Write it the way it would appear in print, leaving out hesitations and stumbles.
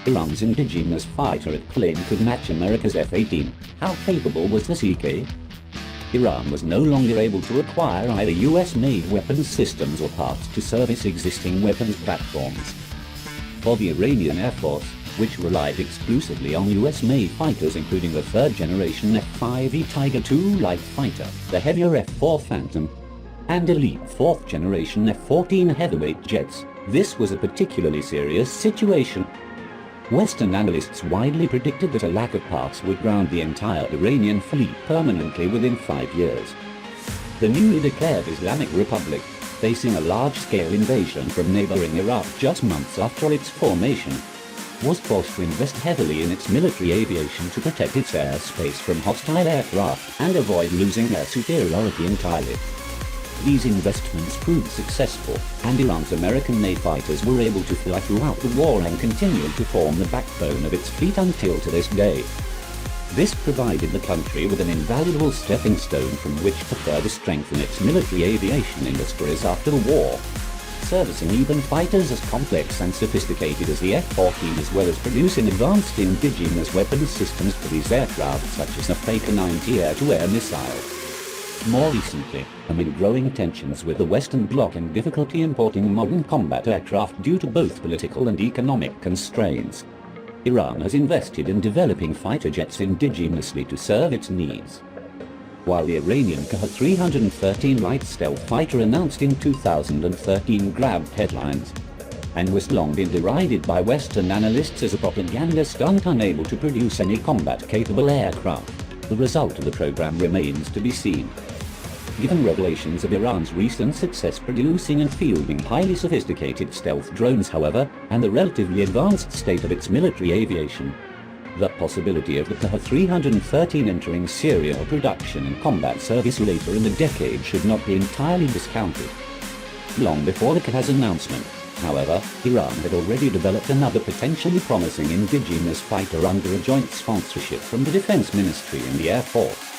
Iran's indigenous fighter it claimed could match America's F-18. How capable was the CK? Iran was no longer able to acquire either US-made weapons systems or parts to service existing weapons platforms. For the Iranian Air Force, which relied exclusively on US-made fighters including the third-generation F-5E Tiger II light fighter, the heavier F-4 Phantom, and elite fourth-generation F-14 heavyweight jets, this was a particularly serious situation. Western analysts widely predicted that a lack of parts would ground the entire Iranian fleet permanently within 5 years. The newly declared Islamic Republic, facing a large-scale invasion from neighboring Iraq just months after its formation, was forced to invest heavily in its military aviation to protect its airspace from hostile aircraft and avoid losing air superiority entirely. These investments proved successful, and Iran's American-made fighters were able to fly throughout the war and continued to form the backbone of its fleet until to this day. This provided the country with an invaluable stepping stone from which to further strengthen its military aviation industries after the war, servicing even fighters as complex and sophisticated as the F-14 as well as producing advanced indigenous weapons systems for these aircraft such as the Faker-90 air-to-air missile. More recently, amid growing tensions with the Western Bloc and difficulty importing modern combat aircraft due to both political and economic constraints, Iran has invested in developing fighter jets indigenously to serve its needs. While the Iranian Kh-313 light stealth fighter announced in 2013 grabbed headlines, and was long been derided by Western analysts as a propaganda stunt unable to produce any combat-capable aircraft, the result of the program remains to be seen. Given revelations of Iran's recent success producing and fielding highly sophisticated stealth drones, however, and the relatively advanced state of its military aviation, the possibility of the Kh-313 entering serial production and combat service later in the decade should not be entirely discounted. Long before the Kh's announcement, however, Iran had already developed another potentially promising indigenous fighter under a joint sponsorship from the Defense Ministry and the Air Force.